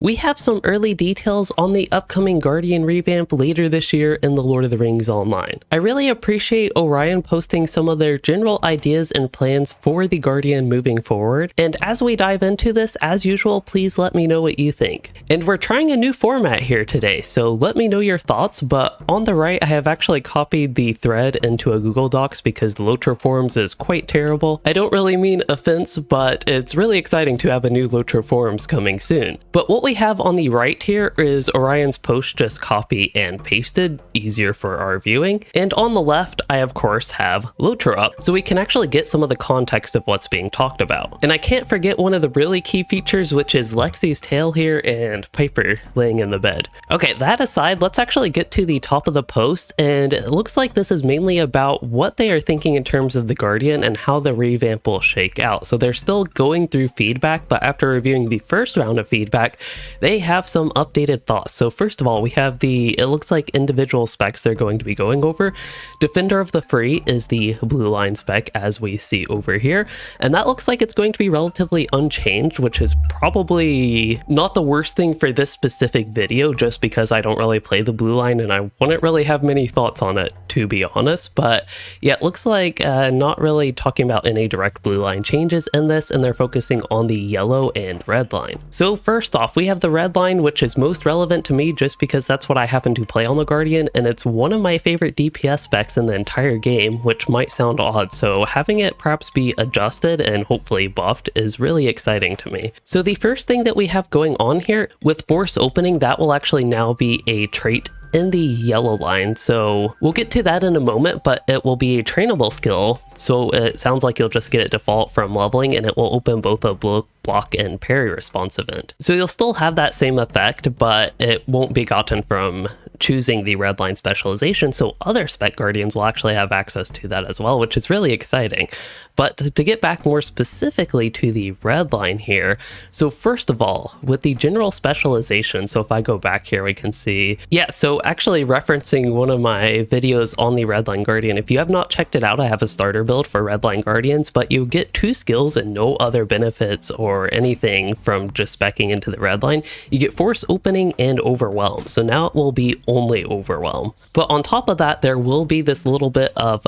We have some early details on the upcoming Guardian revamp later this year in the Lord of the Rings Online. I really appreciate Orion posting some of their general ideas and plans for the Guardian moving forward, and as we dive into this, as usual, please let me know what you think. And we're trying a new format here today, so let me know your thoughts, but on the right I have actually copied the thread into a Google Docs because the LOTRO forums is quite terrible. I don't really mean offense, but it's really exciting to have a new LOTRO forums coming soon. But what we have on the right here is Orion's post just copy and pasted, easier for our viewing. And on the left, I of course have LOTRO up, so we can actually get some of the context of what's being talked about. And I can't forget one of the really key features, which is Lexi's tail here and Piper laying in the bed. Okay, that aside, let's actually get to the top of the post, and it looks like this is mainly about what they are thinking in terms of the Guardian and how the revamp will shake out. So they're still going through feedback, but after reviewing the first round of feedback, they have some updated thoughts. So first of all, we have it looks like individual specs they're going to be going over. Defender of the Free is the blue line spec as we see over here, and that looks like it's going to be relatively unchanged, which is probably not the worst thing for this specific video, just because I don't really play the blue line and I wouldn't really have many thoughts on it, to be honest. But yeah, it looks like not really talking about any direct blue line changes in this, and they're focusing on the yellow and red line. So first off, we have the red line, which is most relevant to me just because that's what I happen to play on the Guardian, and it's one of my favorite DPS specs in the entire game, which might sound odd, so having it perhaps be adjusted and hopefully buffed is really exciting to me. So the first thing that we have going on here with Force Opening, that will actually now be a trait in the yellow line, so we'll get to that in a moment, but it will be a trainable skill, so it sounds like you'll just get it default from leveling, and it will open both a block and parry response event. So you'll still have that same effect, but it won't be gotten from choosing the red line specialization, so other spec guardians will actually have access to that as well, which is really exciting. But to get back more specifically to the red line here, so first of all, with the general specialization, so if I go back here, we can see, yeah, so actually referencing one of my videos on the red line guardian, if you have not checked it out, I have a starter build for red line guardians, but you get 2 skills and no other benefits or anything from just speccing into the red line. You get Force Opening and Overwhelm, so now it will be only Overwhelm. But on top of that, there will be this little bit of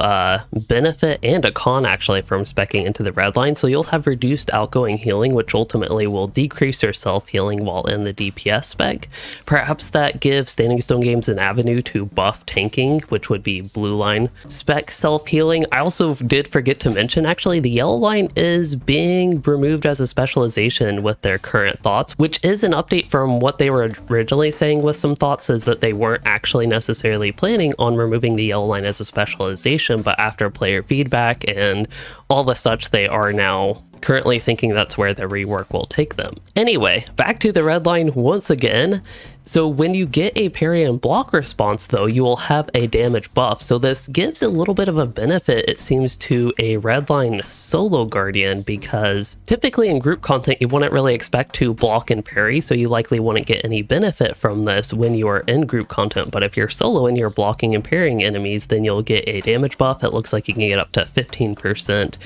benefit and a con actually from speccing into the red line, so you'll have reduced outgoing healing, which ultimately will decrease your self healing while in the DPS spec. Perhaps that gives Standing Stone Games an avenue to buff tanking, which would be blue line spec self healing. I also did forget to mention actually the yellow line is being removed as a specialization with their current thoughts, which is an update from what they were originally saying with some thoughts, is that they weren't actually necessarily planning on removing the yellow line as a specialization, but after player feedback and all the such, they are now currently thinking that's where the rework will take them. Anyway, back to the red line once again. So when you get a parry and block response though, you will have a damage buff. So this gives a little bit of a benefit, it seems, to a redline solo guardian, because typically in group content you wouldn't really expect to block and parry, so you likely wouldn't get any benefit from this when you are in group content. But if you're solo and you're blocking and parrying enemies, then you'll get a damage buff. It looks like you can get up to 15%.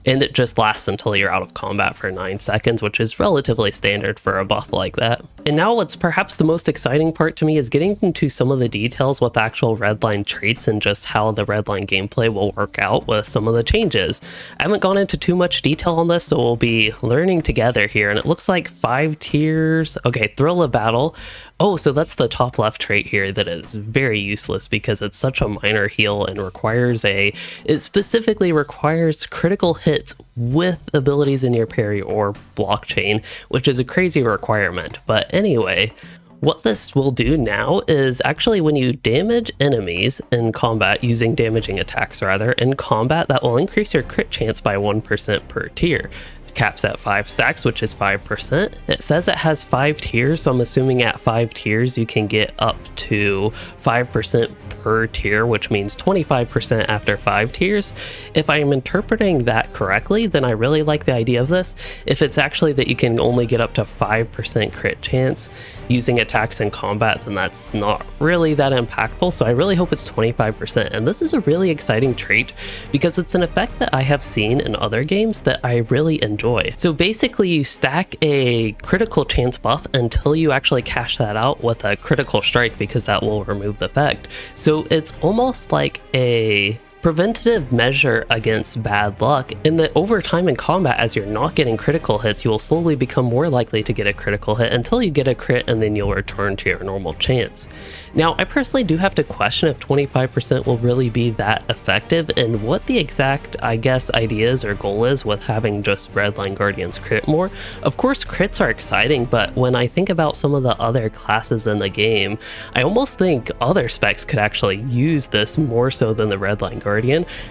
And it just lasts until you're out of combat for 9 seconds, which is relatively standard for a buff like that. And now what's perhaps the most exciting part to me is getting into some of the details with actual redline traits and just how the redline gameplay will work out with some of the changes. I haven't gone into too much detail on this, so we'll be learning together here. And it looks like 5 tiers. Okay, Thrill of Battle. Oh, so that's the top left trait here that is very useless because it's such a minor heal and it specifically requires critical hits with abilities in your parry or blockchain, which is a crazy requirement. But anyway, what this will do now is actually when you damage enemies in combat, using damaging attacks rather, in combat, that will increase your crit chance by 1% per tier. Caps at 5 stacks, which is 5%. It says it has 5 tiers, so I'm assuming at 5 tiers you can get up to 5% per tier, which means 25% after 5 tiers. If I am interpreting that correctly, then I really like the idea of this. If it's actually that you can only get up to 5% crit chance using attacks in combat, then that's not really that impactful, so I really hope it's 25%. And this is a really exciting trait because it's an effect that I have seen in other games that I really enjoy. So basically you stack a critical chance buff until you actually cash that out with a critical strike, because that will remove the effect. So it's almost like a preventative measure against bad luck, in that over time in combat, as you're not getting critical hits, you will slowly become more likely to get a critical hit until you get a crit, and then you'll return to your normal chance. Now, I personally do have to question if 25% will really be that effective, and what the exact, I guess, ideas or goal is with having just Redline Guardians crit more. Of course, crits are exciting, but when I think about some of the other classes in the game, I almost think other specs could actually use this more so than the Redline Guardian.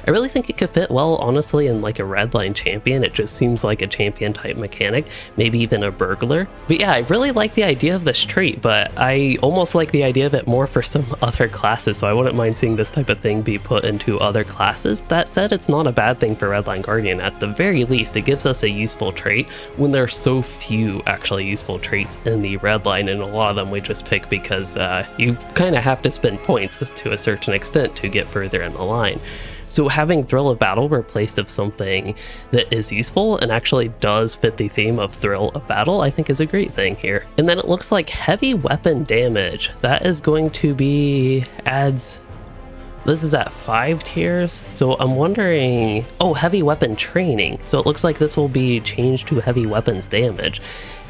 I really think it could fit well, honestly, in like a Redline champion. It just seems like a champion type mechanic, maybe even a burglar. But yeah, I really like the idea of this trait, but I almost like the idea of it more for some other classes, so I wouldn't mind seeing this type of thing be put into other classes. That said, it's not a bad thing for Redline Guardian. At the very least, it gives us a useful trait when there are so few actually useful traits in the Redline, and a lot of them we just pick because you kind of have to spend points to a certain extent to get further in the line. So having Thrill of Battle replaced of something that is useful and actually does fit the theme of Thrill of Battle, I think is a great thing here. And then it looks like heavy weapon damage. That is going to be this is at 5 tiers, so I'm wondering, oh, heavy weapon training. So it looks like this will be changed to heavy weapons damage.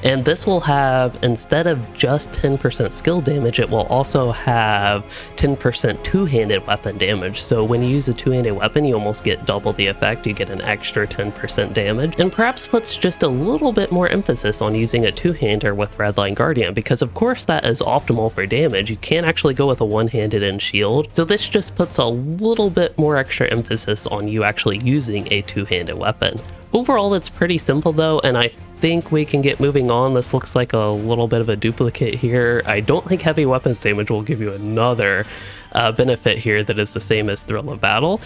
And this will have, instead of just 10% skill damage, it will also have 10% two-handed weapon damage. So when you use a two-handed weapon, you almost get double the effect. You get an extra 10% damage. And perhaps puts just a little bit more emphasis on using a two-hander with Redline Guardian, because of course that is optimal for damage. You can't actually go with a one-handed and shield. So this just puts a little bit more extra emphasis on you actually using a two-handed weapon. Overall, it's pretty simple though, and I think we can get moving on. This looks like a little bit of a duplicate here. I don't think heavy weapons damage will give you another benefit here that is the same as Thrill of Battle.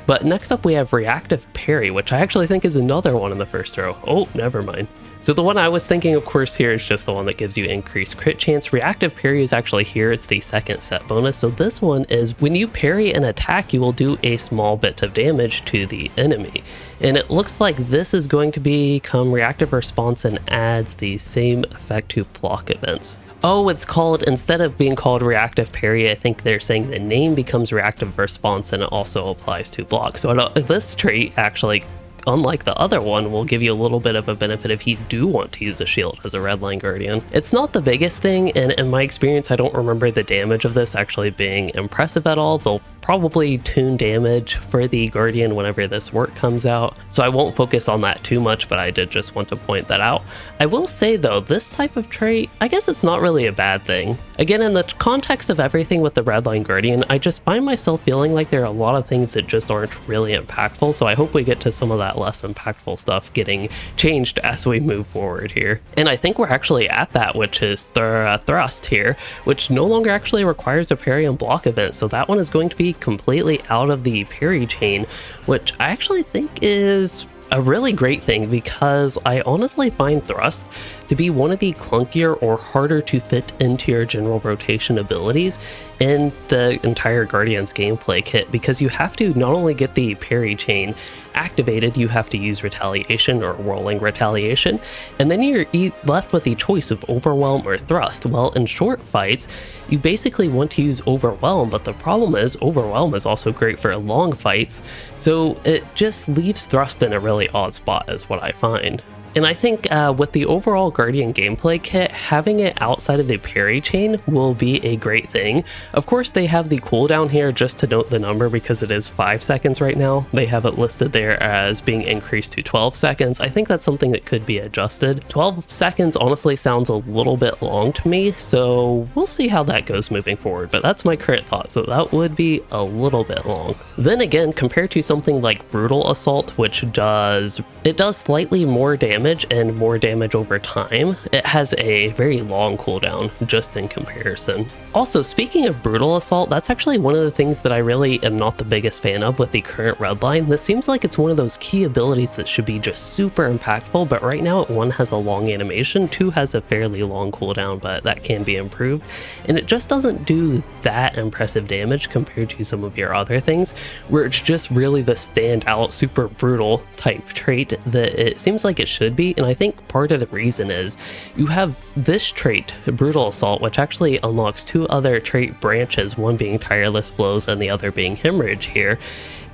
But next up we have reactive parry, which I actually think is another one in the first row. Oh, never mind. So the one I was thinking, of course, here is just the one that gives you increased crit chance. Reactive parry is actually here. It's the second set bonus. So this one is when you parry an attack, you will do a small bit of damage to the enemy. And it looks like this is going to become reactive response and adds the same effect to block events. Oh, it's called, instead of being called reactive parry, I think they're saying the name becomes reactive response and it also applies to block. So this trait actually, unlike the other one, will give you a little bit of a benefit if you do want to use a shield as a Redline Guardian. It's not the biggest thing, and in my experience, I don't remember the damage of this actually being impressive at all. They'll probably tune damage for the Guardian whenever this work comes out, so I won't focus on that too much, but I did just want to point that out. I will say though, this type of trait, I guess it's not really a bad thing. Again, in the context of everything with the Redline Guardian, I just find myself feeling like there are a lot of things that just aren't really impactful, so I hope we get to some of that less impactful stuff getting changed as we move forward here. And I think we're actually at that, which is Thrust here, which no longer actually requires a parry and block event, so that one is going to be completely out of the parry chain, which I actually think is a really great thing, because I honestly find Thrust to be one of the clunkier or harder to fit into your general rotation abilities in the entire Guardians gameplay kit, because you have to not only get the parry chain activated, you have to use retaliation or whirling retaliation, and then you're left with the choice of overwhelm or thrust. Well, in short fights, you basically want to use overwhelm, but the problem is overwhelm is also great for long fights, so it just leaves thrust in a really odd spot is what I find. And I think with the overall Guardian gameplay kit, having it outside of the parry chain will be a great thing. Of course, they have the cooldown here just to note the number, because it is 5 seconds right now. They have it listed there as being increased to 12 seconds. I think that's something that could be adjusted. 12 seconds honestly sounds a little bit long to me, so we'll see how that goes moving forward, but that's my current thought, so that would be a little bit long. Then again, compared to something like Brutal Assault, which does slightly more damage damage and more damage over time. It has a very long cooldown just in comparison. Also, speaking of Brutal Assault, that's actually one of the things that I really am not the biggest fan of with the current Redline. This seems like it's one of those key abilities that should be just super impactful, but right now 1 has a long animation, 2 has a fairly long cooldown, but that can be improved, and it just doesn't do that impressive damage compared to some of your other things, where it's just really the standout super brutal type trait that it seems like it should be. And I think part of the reason is you have this trait, Brutal Assault, which actually unlocks 2 other trait branches, one being Tireless Blows and the other being Hemorrhage here.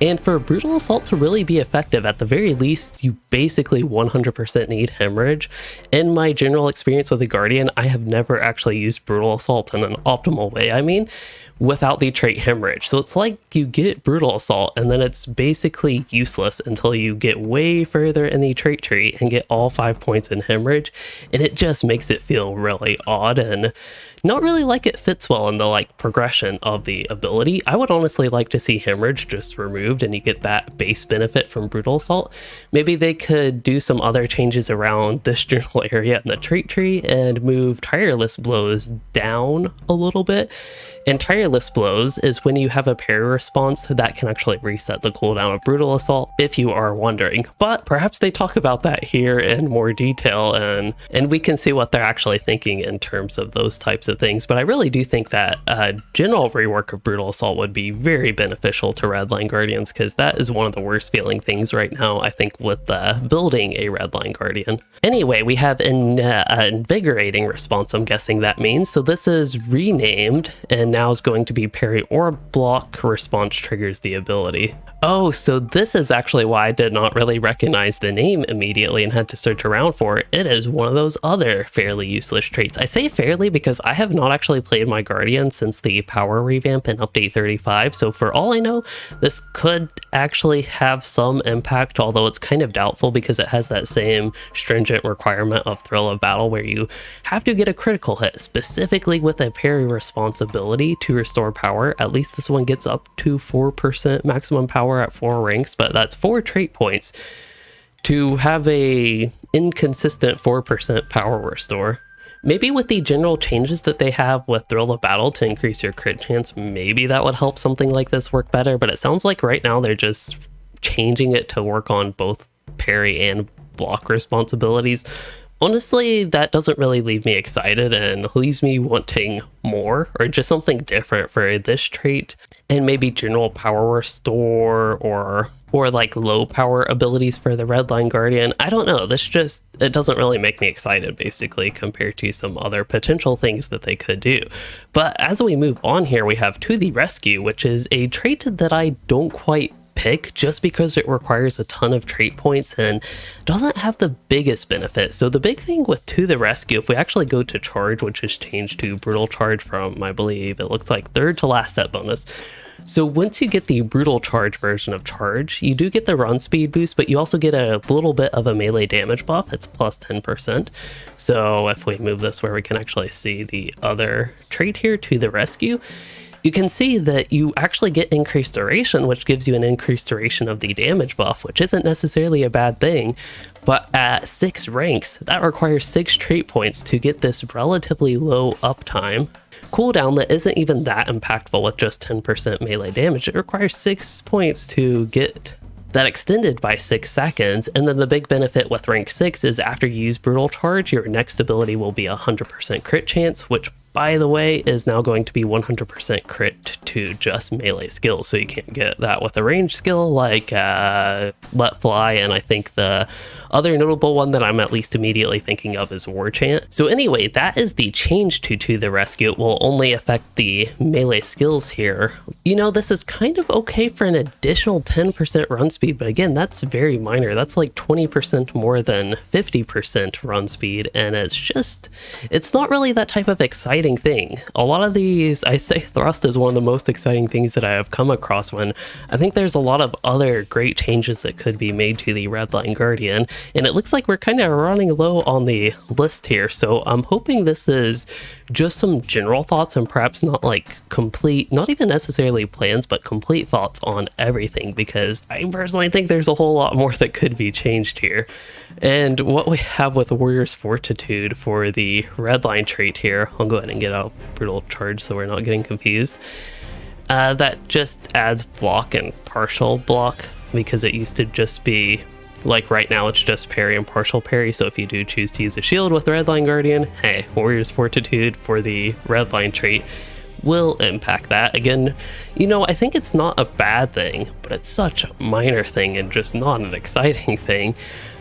And for Brutal Assault to really be effective, at the very least, you basically 100% need Hemorrhage. In my general experience with the Guardian, I have never actually used Brutal Assault in an optimal way, without the trait Hemorrhage. So it's like you get Brutal Assault and then it's basically useless until you get way further in the trait tree and get all 5 points in Hemorrhage, and it just makes it feel really odd and not really like it fits well in the progression of the ability. I would honestly like to see Hemorrhage just removed and you get that base benefit from Brutal Assault. Maybe they could do some other changes around this general area in the trait tree and move Tireless Blows down a little bit. And Tireless Blows is when you have a parry response that can actually reset the cooldown of Brutal Assault, if you are wondering. But perhaps they talk about that here in more detail, and we can see what they're actually thinking in terms of those types of things. But I really do think that general rework of Brutal Assault would be very beneficial to Redline Guardians, because that is one of the worst feeling things right now, I think, with building a Redline Guardian. Anyway, we have an Invigorating Response, I'm guessing that means. So this is renamed and now is going to be Parry or Block Response triggers the ability. Oh, so this is actually why I did not really recognize the name immediately and had to search around for it. It is one of those other fairly useless traits. I say fairly because I have not actually played my Guardian since the power revamp in update 35, so for all I know, this could actually have some impact, although it's kind of doubtful because it has that same stringent requirement of Thrill of Battle where you have to get a critical hit, specifically with a parry responsibility to restore power. At least this one gets up to 4% maximum power at 4 ranks, but that's 4 trait points to have a inconsistent 4% power restore. Maybe with the general changes that they have with Thrill of Battle to increase your crit chance, maybe that would help something like this work better, but it sounds like right now they're just changing it to work on both parry and block responsibilities. Honestly, that doesn't really leave me excited and leaves me wanting more, or just something different for this trait, and maybe general power restore or like low power abilities for the Redline Guardian. I don't know, it doesn't really make me excited basically compared to some other potential things that they could do. But as we move on here, we have To the Rescue, which is a trait that I don't quite pick just because it requires a ton of trait points and doesn't have the biggest benefit. So the big thing with To the Rescue, if we actually go to Charge, which is changed to Brutal Charge from, I believe, it looks like 3rd to last set bonus. So once you get the Brutal Charge version of Charge, you do get the run speed boost, but you also get a little bit of a melee damage buff. It's plus 10%. So if we move this where we can actually see the other trait here, To the Rescue, you can see that you actually get increased duration, which gives you an increased duration of the damage buff, which isn't necessarily a bad thing. But at 6 ranks, that requires 6 trait points to get this relatively low uptime cooldown that isn't even that impactful with just 10% melee damage. It requires 6 points to get that extended by 6 seconds, and then the big benefit with rank 6 is after you use Brutal Charge, your next ability will be 100% crit chance, which by the way is now going to be 100% crit to just melee skills, so you can't get that with a range skill like Let Fly, and I think the other notable one that I'm at least immediately thinking of is War Chant. So anyway, that is the change to the Rescue. It will only affect the melee skills here. You know, this is kind of okay for an additional 10% run speed, but again, that's very minor. That's like 20% more than 50% run speed, and it's not really that type of exciting thing. A lot of these, I say Thrust is one of the most exciting things that I have come across, when I think there's a lot of other great changes that could be made to the Redline Guardian, and it looks like we're kind of running low on the list here, so I'm hoping this is just some general thoughts and perhaps not like complete, not even necessarily only plans, but complete thoughts on everything, because I personally think there's a whole lot more that could be changed here. And what we have with Warrior's Fortitude for the red line trait here, I'll go ahead and get out Brutal Charge so we're not getting confused. That just adds block and partial block, because it used to just be, like right now it's just parry and partial parry, so if you do choose to use a shield with Redline Guardian, hey, Warrior's Fortitude for the Redline trait will impact that. Again, you know, I think it's not a bad thing, but it's such a minor thing and just not an exciting thing.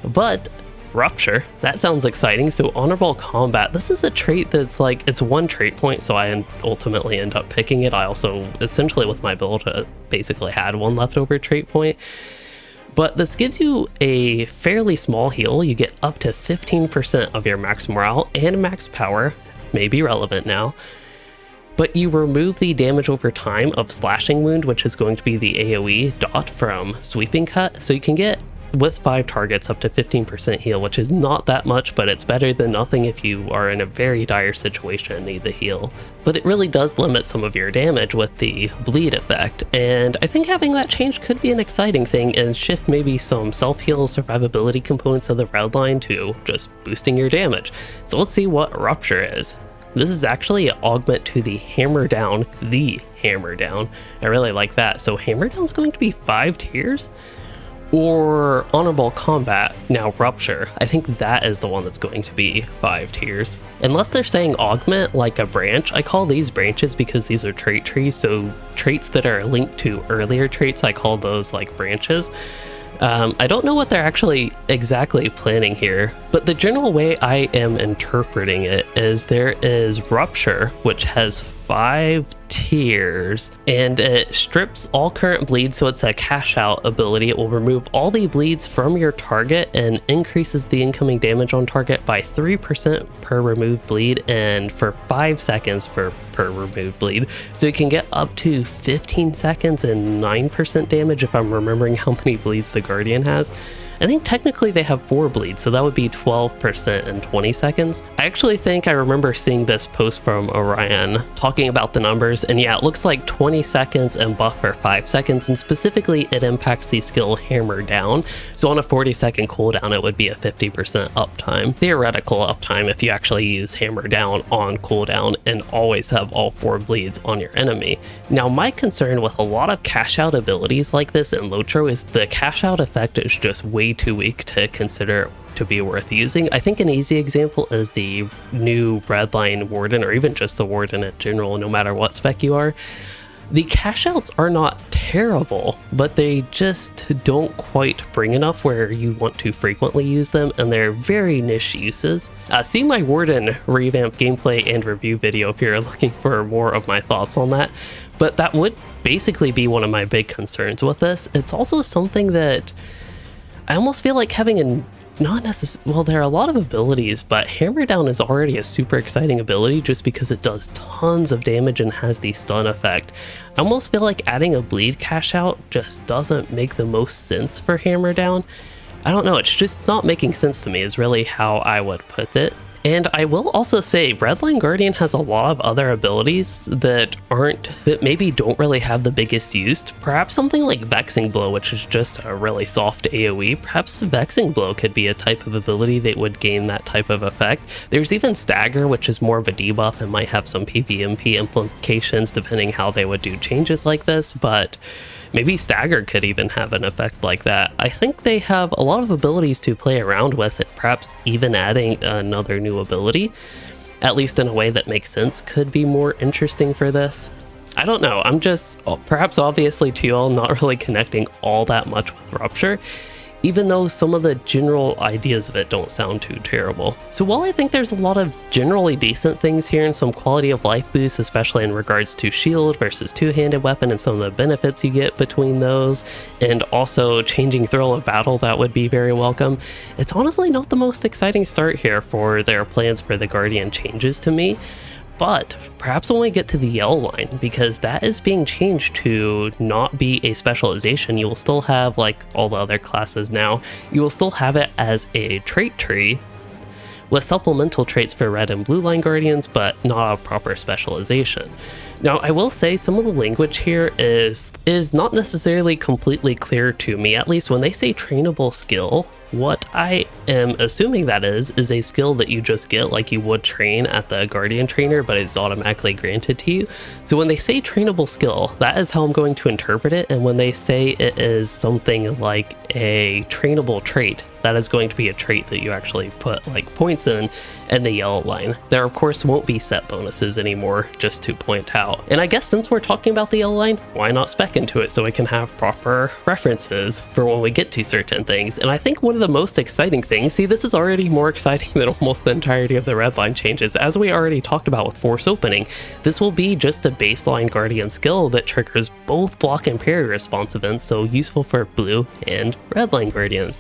But Rupture, that sounds exciting. So Honorable Combat, this is a trait that's like, it's one trait point, so I ultimately end up picking it. I also, essentially with my build, basically had one leftover trait point. But this gives you a fairly small heal. You get up to 15% of your max morale and max power, may be relevant now. But you remove the damage over time of Slashing Wound, which is going to be the AoE dot from Sweeping Cut. So you can get, with 5 targets, up to 15% heal, which is not that much, but it's better than nothing if you are in a very dire situation and need the heal. But it really does limit some of your damage with the bleed effect, and I think having that change could be an exciting thing and shift maybe some self-heal survivability components of the red line to just boosting your damage. So let's see what Rupture is. This is actually an augment to the Hammer Down, I really like that. So Hammer Down's going to be 5 tiers? Or Honorable Combat, now Rupture. I think that is the one that's going to be 5 tiers. Unless they're saying augment like a branch, I call these branches because these are trait trees, so traits that are linked to earlier traits, I call those like branches. I don't know what they're actually exactly planning here, but the general way I am interpreting it is there is Rupture, which has 5 tiers, and it strips all current bleeds, so it's a cash out ability. It will remove all the bleeds from your target and increases the incoming damage on target by 3% per removed bleed and for 5 seconds per removed bleed. So you can get up to 15 seconds and 9% damage if I'm remembering how many bleeds the Guardian has. I think technically they have 4 bleeds, so that would be 12% in 20 seconds. I actually think I remember seeing this post from Orion talking about the numbers, and yeah, it looks like 20 seconds and buff for 5 seconds, and specifically it impacts the skill Hammer Down. So on a 40-second cooldown, it would be a 50% uptime. Theoretical uptime if you actually use Hammer Down on cooldown and always have all 4 bleeds on your enemy. Now, my concern with a lot of cash out abilities like this in LOTRO is the cash out effect is just way too weak to consider to be worth using. I think an easy example is the new Redline Warden, or even just the Warden in general, no matter what spec you are. The cash outs are not terrible, but they just don't quite bring enough where you want to frequently use them, and they're very niche uses. See my Warden revamp gameplay and review video if you're looking for more of my thoughts on that. But that would basically be one of my big concerns with this. It's also something that I almost feel like having a not necessarily, well, there are a lot of abilities, but Hammer Down is already a super exciting ability just because it does tons of damage and has the stun effect. I almost feel like adding a bleed cash out just doesn't make the most sense for Hammer Down. I don't know, it's just not making sense to me is really how I would put it. And I will also say Redline Guardian has a lot of other abilities that maybe don't really have the biggest use. Perhaps something like Vexing Blow, which is just a really soft AoE. Perhaps Vexing Blow could be a type of ability that would gain that type of effect. There's even Stagger, which is more of a debuff and might have some PvMP implications depending how they would do changes like this, but maybe Stagger could even have an effect like that. I think they have a lot of abilities to play around with, and perhaps even adding another new ability, at least in a way that makes sense, could be more interesting for this. I don't know, I'm just, perhaps obviously to y'all, not really connecting all that much with Rupture, even though some of the general ideas of it don't sound too terrible. So while I think there's a lot of generally decent things here and some quality of life boosts, especially in regards to shield versus two-handed weapon and some of the benefits you get between those, and also changing thrill of battle, that would be very welcome, it's honestly not the most exciting start here for their plans for the Guardian changes to me. But perhaps when we get to the yellow line, because that is being changed to not be a specialization, you will still have, like all the other classes now, you will still have it as a trait tree, with supplemental traits for red and blue line guardians, but not a proper specialization. Now, I will say some of the language here is not necessarily completely clear to me. At least when they say trainable skill, what I am assuming that is a skill that you just get like you would train at the Guardian trainer, but it's automatically granted to you. So when they say trainable skill, that is how I'm going to interpret it. And when they say it is something like a trainable trait, that is going to be a trait that you actually put like points in the yellow line. There of course won't be set bonuses anymore, just to point out. And I guess since we're talking about the yellow line, why not spec into it so we can have proper references for when we get to certain things. And I think one of the most exciting things, see, this is already more exciting than almost the entirety of the red line changes. As we already talked about with Force Opening, this will be just a baseline Guardian skill that triggers both block and parry response events, so useful for blue and red line Guardians.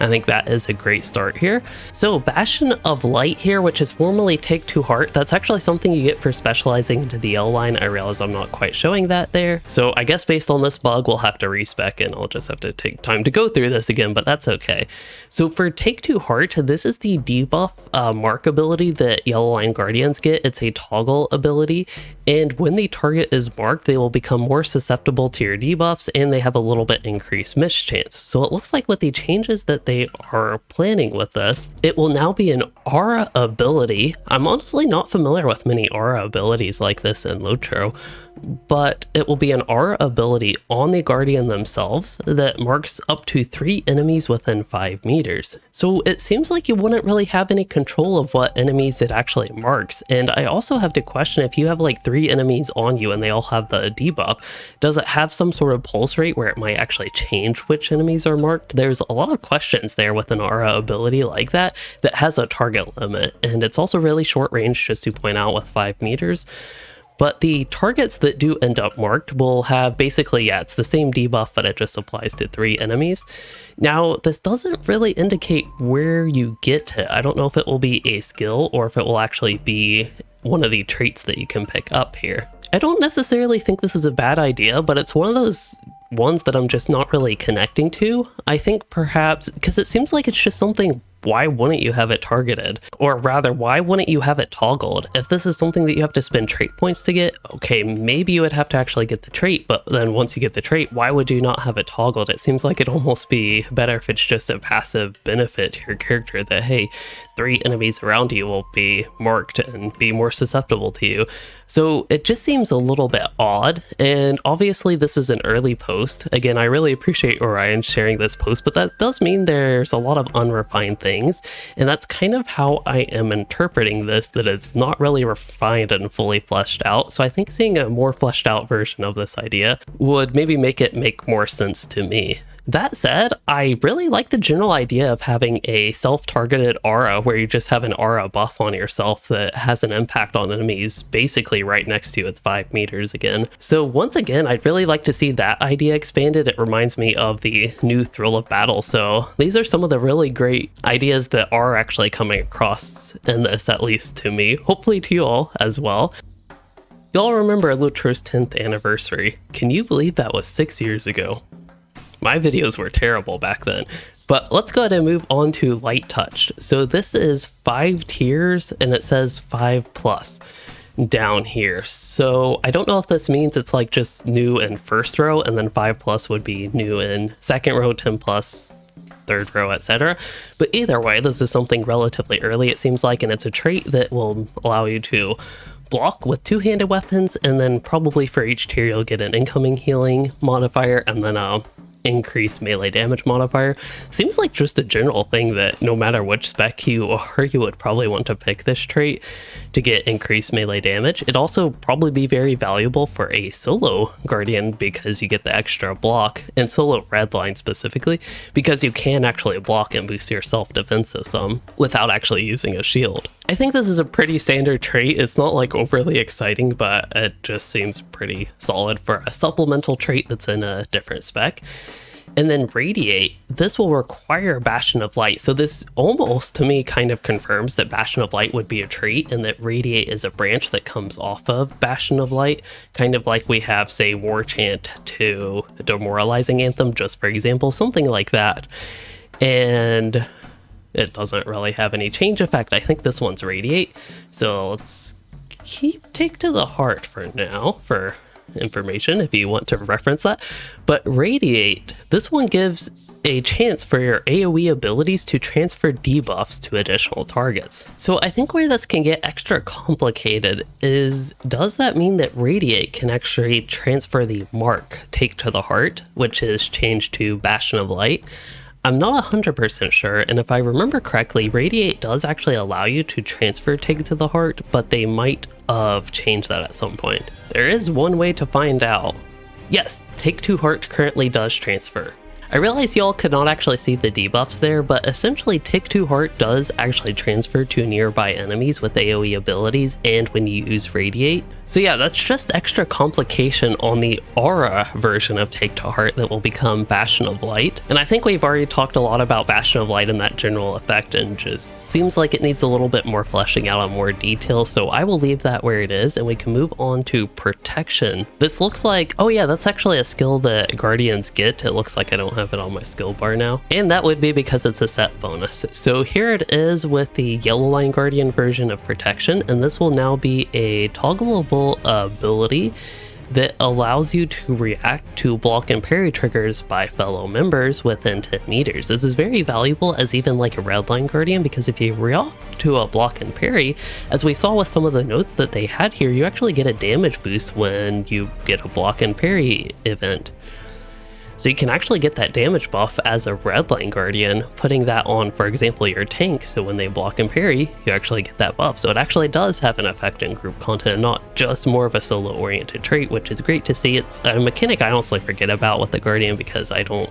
I think that is a great start here. So Bastion of Light here, which is formerly Take to Heart, that's actually something you get for specializing into the L line. I realize I'm not quite showing that there. So I guess based on this bug, we'll have to respec and I'll just have to take time to go through this again, but that's okay. So for Take to Heart, this is the debuff mark ability that Yellow Line Guardians get. It's a toggle ability, and when the target is marked, they will become more susceptible to your debuffs and they have a little bit increased miss chance. So it looks like with the changes that they are planning with this, it will now be an aura ability. I'm honestly not familiar with many aura abilities like this in LOTRO, but it will be an aura ability on the Guardian themselves that marks up to 3 enemies within 5 meters. So it seems like you wouldn't really have any control of what enemies it actually marks. And I also have to question, if you have like 3 enemies on you and they all have the debuff, does it have some sort of pulse rate where it might actually change which enemies are marked? There's a lot of questions there with an aura ability like that has a target limit, and it's also really short range, just to point out, with 5 meters. But the targets that do end up marked will have basically, yeah, it's the same debuff, but it just applies to 3 enemies. Now, this doesn't really indicate where you get it. I don't know if it will be a skill or if it will actually be one of the traits that you can pick up here. I don't necessarily think this is a bad idea, but it's one of those ones that I'm just not really connecting to. I think perhaps because it seems like it's just something, why wouldn't you have it targeted? Or rather, why wouldn't you have it toggled? If this is something that you have to spend trait points to get, okay, maybe you would have to actually get the trait, but then once you get the trait, why would you not have it toggled? It seems like it'd almost be better if it's just a passive benefit to your character that, hey, 3 enemies around you will be marked and be more susceptible to you. So it just seems a little bit odd, and obviously this is an early post. Again, I really appreciate Orion sharing this post, but that does mean there's a lot of unrefined things, and that's kind of how I am interpreting this, that it's not really refined and fully fleshed out. So I think seeing a more fleshed out version of this idea would maybe make it make more sense to me. That said, I really like the general idea of having a self-targeted aura where you just have an aura buff on yourself that has an impact on enemies basically right next to you. It's 5 meters again. So once again, I'd really like to see that idea expanded. It reminds me of the new Thrill of Battle. So these are some of the really great ideas that are actually coming across in this, at least to me, hopefully to you all as well. Y'all remember LOTRO's 10th anniversary. Can you believe that was 6 years ago? My videos were terrible back then, but let's go ahead and move on to Light Touch. So this is 5 tiers and it says 5+ down here. So I don't know if this means it's like just new in first row and then 5+ would be new in second row, 10+, third row, etc. But either way, this is something relatively early, it seems like, and it's a trait that will allow you to block with 2-handed weapons, and then probably for each tier you'll get an incoming healing modifier and then increased melee damage modifier. Seems like just a general thing that no matter which spec you are, you would probably want to pick this trait to get increased melee damage. It'd also probably be very valuable for a solo Guardian because you get the extra block, and solo red line specifically, because you can actually block and boost your self-defense some without actually using a shield. I think this is a pretty standard trait. It's not like overly exciting, but it just seems pretty solid for a supplemental trait that's in a different spec. And then Radiate, this will require Bastion of Light. So this almost, to me, kind of confirms that Bastion of Light would be a trait and that Radiate is a branch that comes off of Bastion of Light, kind of like we have, say, War Chant to Demoralizing Anthem, just for example, something like that. And it doesn't really have any change effect. I think this one's Radiate. So let's keep Take to the Heart for now for information if you want to reference that. But Radiate, this one gives a chance for your AoE abilities to transfer debuffs to additional targets. So I think where this can get extra complicated is, does that mean that Radiate can actually transfer the mark Take to the Heart, which is changed to Bastion of Light? I'm not 100% sure, and if I remember correctly, Radiate does actually allow you to transfer Take to the Heart, but they might have changed that at some point. There is one way to find out. Yes, Take to Heart currently does transfer. I realize y'all could not actually see the debuffs there, but essentially Take to Heart does actually transfer to nearby enemies with AoE abilities and when you use Radiate. So yeah, that's just extra complication on the aura version of Take to Heart that will become Bastion of Light. And I think we've already talked a lot about Bastion of Light and that general effect, and just seems like it needs a little bit more fleshing out on more detail, so I will leave that where it is and we can move on to Protection. This looks like, oh yeah, that's actually a skill that Guardians get. It looks like I don't have it on my skill bar now, and that would be because it's a set bonus. So here it is with the Yellow Line Guardian version of Protection, and this will now be a toggleable ability that allows you to react to block and parry triggers by fellow members within 10 meters. This is very valuable as even like a Red Line Guardian, because if you react to a block and parry, as we saw with some of the notes that they had here, you actually get a damage boost when you get a block and parry event. So you can actually get that damage buff as a Red Line Guardian, putting that on, for example, your tank, so when they block and parry, you actually get that buff. So it actually does have an effect in group content, not just more of a solo-oriented trait, which is great to see. It's a mechanic I honestly forget about with the Guardian because I don't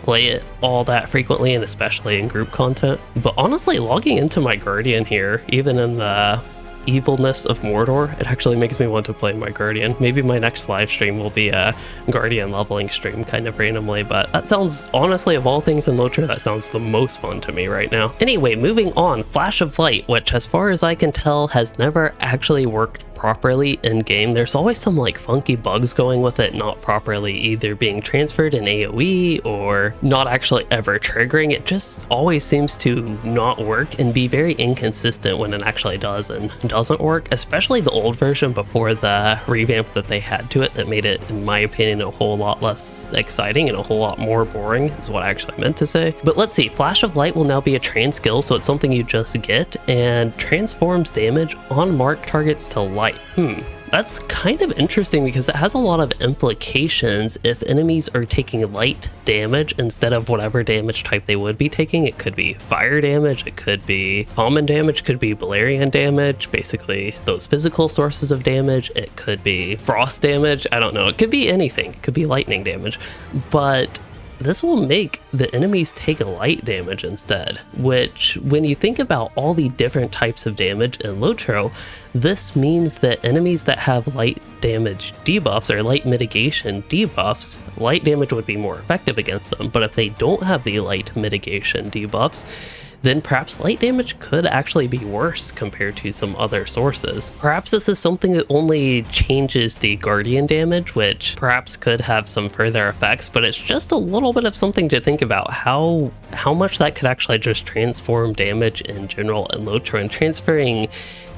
play it all that frequently, and especially in group content. But honestly, logging into my Guardian here, even in the evilness of Mordor, it actually makes me want to play my Guardian. Maybe my next live stream will be a Guardian leveling stream kind of randomly, but that sounds, honestly, of all things in LOTRO, that sounds the most fun to me right now. Anyway, moving on, Flash of Light, which as far as I can tell has never actually worked properly in game. There's always some like funky bugs going with it not properly either being transferred in AoE or not actually ever triggering. It just always seems to not work and be very inconsistent when it actually does and doesn't work, especially the old version before the revamp that they had to it that made it, in my opinion, a whole lot less exciting and a whole lot more boring is what I actually meant to say. But let's see, Flash of Light will now be a trans skill, so it's something you just get and transforms damage on marked targets to light. That's kind of interesting because it has a lot of implications if enemies are taking light damage instead of whatever damage type they would be taking. It could be fire damage, it could be common damage, could be Balerian damage, basically those physical sources of damage. It could be frost damage, I don't know, it could be anything, it could be lightning damage, but this will make the enemies take light damage instead, which when you think about all the different types of damage in LOTRO, this means that enemies that have light damage debuffs or light mitigation debuffs, light damage would be more effective against them. But if they don't have the light mitigation debuffs, then perhaps light damage could actually be worse compared to some other sources. Perhaps this is something that only changes the Guardian damage, which perhaps could have some further effects, but it's just a little bit of something to think about how much that could actually just transform damage in general in LOTRO, and transferring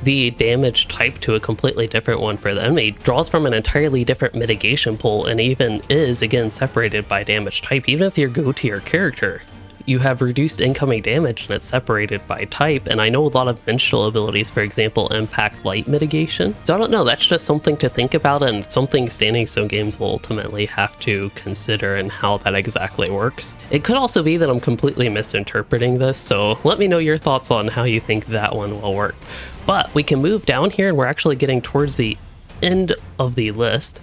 the damage type to a completely different one for the enemy draws from an entirely different mitigation pool and even is, again, separated by damage type. Even if you go to your character, you have reduced incoming damage and it's separated by type, and I know a lot of minstrel abilities, for example, impact light mitigation. So I don't know, that's just something to think about and something Standing Stone Games will ultimately have to consider and how that exactly works. It could also be that I'm completely misinterpreting this, so let me know your thoughts on how you think that one will work. But we can move down here and we're actually getting towards the end of the list.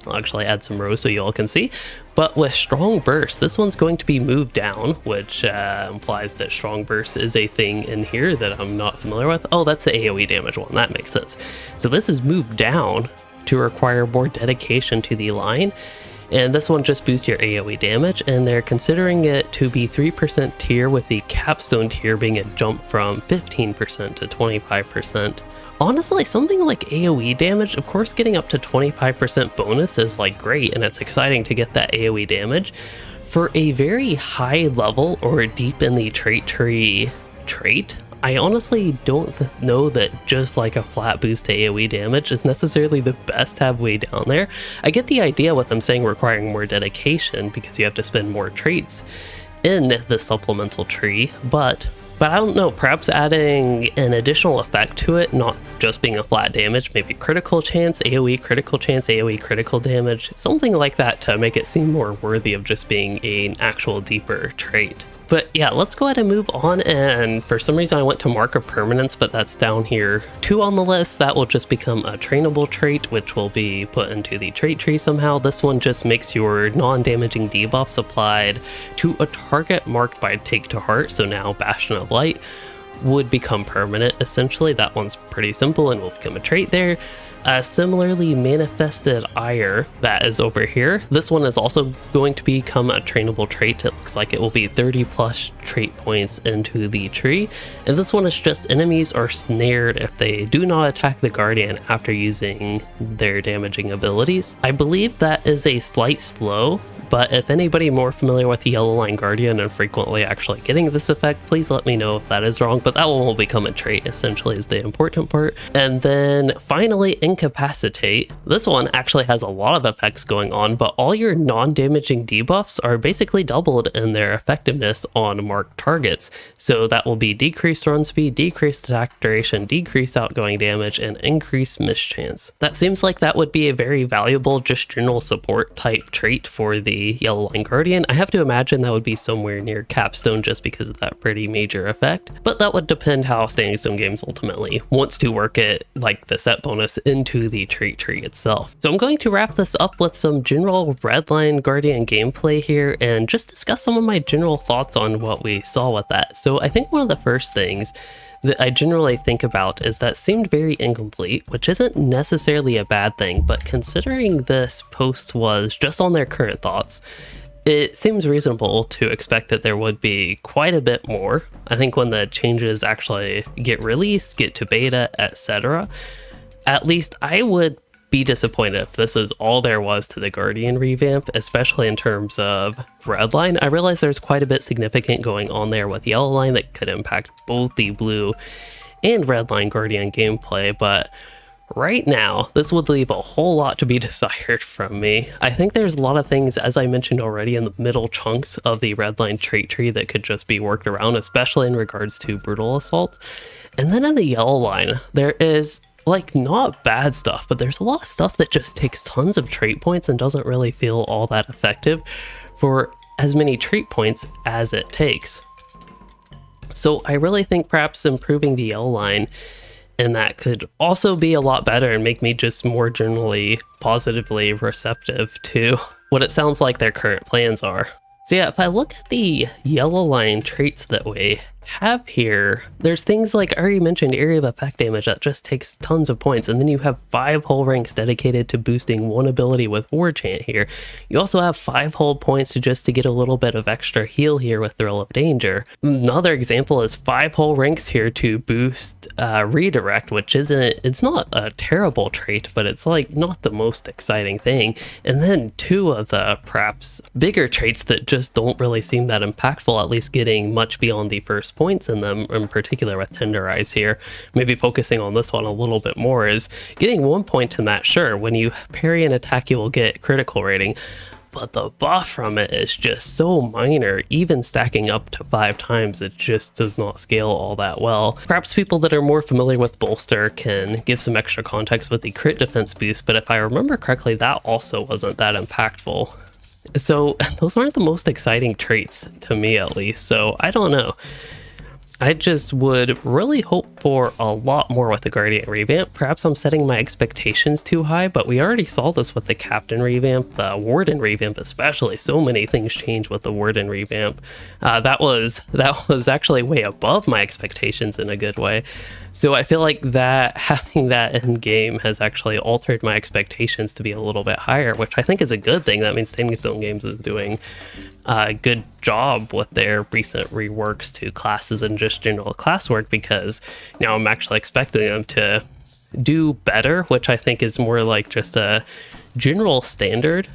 I'll actually add some rows so you all can see. But with Strong Burst, this one's going to be moved down, which implies that Strong Burst is a thing in here that I'm not familiar with. Oh, that's the AoE damage one. That makes sense. So this is moved down to require more dedication to the line. And this one just boosts your AoE damage, and they're considering it to be 3% tier, with the capstone tier being a jump from 15% to 25%. Honestly, something like AoE damage, of course getting up to 25% bonus is like great, and it's exciting to get that AoE damage. For a very high level or deep in the trait tree trait, I honestly don't know that just like a flat boost to AoE damage is necessarily the best to have way down there. I get the idea with them saying requiring more dedication because you have to spend more traits in the supplemental tree, but I don't know, perhaps adding an additional effect to it, not just being a flat damage, maybe critical chance, AoE critical damage, something like that to make it seem more worthy of just being an actual deeper trait. But yeah, let's go ahead and move on, and for some reason I went to Mark of Permanence, but that's down here 2 on the list. That will just become a trainable trait, which will be put into the trait tree somehow. This one just makes your non-damaging debuffs applied to a target marked by Take to Heart, so now Bastion of Light would become permanent essentially. That one's pretty simple and will become a trait there. Similarly, Manifested Ire, that is over here. This one is also going to become a trainable trait. It looks like it will be 30 plus trait points into the tree. And this one is just enemies are snared if they do not attack the Guardian after using their damaging abilities. I believe that is a slight slow, but if anybody more familiar with the Yellow Line Guardian and frequently actually getting this effect, please let me know if that is wrong, but that one will become a trait essentially is the important part. And then finally, Incapacitate. This one actually has a lot of effects going on, but all your non-damaging debuffs are basically doubled in their effectiveness on marked targets. So that will be decreased run speed, decreased attack duration, decreased outgoing damage, and increased mischance. That seems like that would be a very valuable, just general support type trait for the Yellow Line Guardian. I have to imagine that would be somewhere near Capstone just because of that pretty major effect, but that would depend how Standing Stone Games ultimately wants to work it, like the set bonus, into the trait tree itself. So I'm going to wrap this up with some general Redline Guardian gameplay here and just discuss some of my general thoughts on what we saw with that. So I think one of the first things that I generally think about is that seemed very incomplete, which isn't necessarily a bad thing, but considering this post was just on their current thoughts, it seems reasonable to expect that there would be quite a bit more. I think when the changes actually get released, get to beta, etc., at least I would be disappointed if this is all there was to the Guardian revamp, especially in terms of Redline. I realize there's quite a bit significant going on there with Yellow Line that could impact both the Blue and Redline Guardian gameplay, but right now, this would leave a whole lot to be desired from me. I think there's a lot of things, as I mentioned already, in the middle chunks of the Redline trait tree that could just be worked around, especially in regards to Brutal Assault. And then in the Yellow Line, there is like not bad stuff, but there's a lot of stuff that just takes tons of trait points and doesn't really feel all that effective for as many trait points as it takes. So I really think perhaps improving the Yellow Line and that could also be a lot better and make me just more generally positively receptive to what it sounds like their current plans are. So yeah, if I look at the Yellow Line traits that we have here, there's things like I already mentioned area of effect damage that just takes tons of points, and then you have 5 hull ranks dedicated to boosting one ability with War Chant here. You also have 5 hull points just to get a little bit of extra heal here with Thrill of Danger. Another example is 5 hull ranks here to boost Redirect, which it's not a terrible trait, but it's like not the most exciting thing. And then 2 of the perhaps bigger traits that just don't really seem that impactful, at least getting much beyond the first points in them, in particular with Tenderize here. Maybe focusing on this one a little bit more is getting 1 point in that. Sure, when you parry an attack you will get critical rating, but the buff from it is just so minor. Even stacking up to 5 times, it just does not scale all that well. Perhaps people that are more familiar with Bolster can give some extra context with the crit defense boost, but if I remember correctly, that also wasn't that impactful. So those aren't the most exciting traits to me, at least, so I don't know. I just would really hope for a lot more with the Guardian revamp. Perhaps I'm setting my expectations too high, but we already saw this with the Captain revamp, the Warden revamp especially. So many things changed with the Warden revamp. That was actually way above my expectations in a good way. So I feel like that having that in game has actually altered my expectations to be a little bit higher, which I think is a good thing. That means Standing Stone Games is doing a good job with their recent reworks to classes and just general classwork, because now I'm actually expecting them to do better, which I think is more like just a general standard,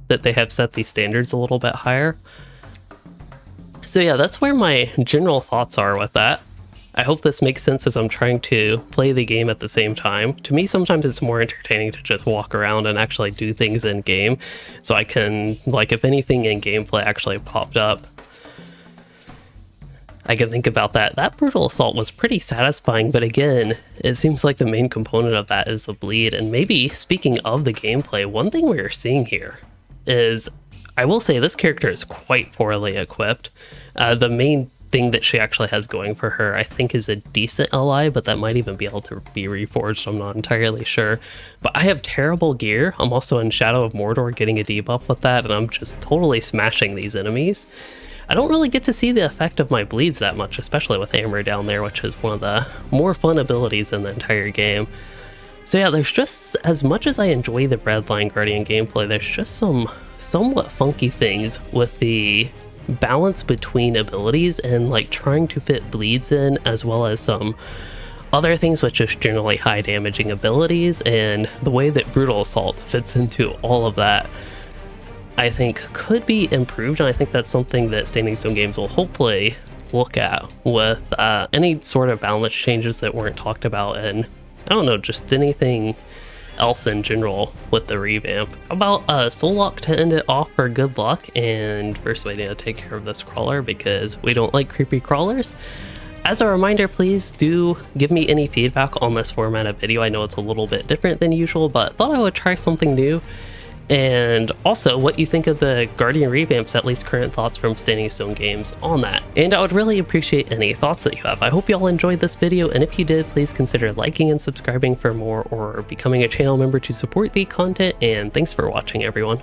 that they have set these standards a little bit higher. So yeah, that's where my general thoughts are with that. I hope this makes sense as I'm trying to play the game at the same time. To me, sometimes it's more entertaining to just walk around and actually do things in game. So I can, like, if anything in gameplay actually popped up, I can think about that. That brutal assault was pretty satisfying, but again, it seems like the main component of that is the bleed. And maybe, speaking of the gameplay, one thing we're seeing here is, I will say this character is quite poorly equipped. The main thing that she actually has going for her, I think, is a decent ally, but that might even be able to be reforged. I'm not entirely sure. But I have terrible gear. I'm also in Shadow of Mordor getting a debuff with that, and I'm just totally smashing these enemies. I don't really get to see the effect of my bleeds that much, especially with Hammer down there, which is one of the more fun abilities in the entire game. So yeah, there's just, as much as I enjoy the Redline Guardian gameplay, there's just some somewhat funky things with the balance between abilities and like trying to fit bleeds in, as well as some other things with just generally high damaging abilities, and the way that Brutal Assault fits into all of that I think could be improved, and I think that's something that Standing Stone Games will hopefully look at with any sort of balance changes that weren't talked about, and I don't know, just anything else in general with the revamp. How about Soul Lock to end it off for good luck, and first we need to take care of this crawler because we don't like creepy crawlers. As a reminder, please do give me any feedback on this format of video. I know it's a little bit different than usual, but thought I would try something new. And also what you think of the Guardian revamps, at least current thoughts from Standing Stone Games on that. And I would really appreciate any thoughts that you have. I hope you all enjoyed this video, and if you did, please consider liking and subscribing for more, or becoming a channel member to support the content, and thanks for watching, everyone.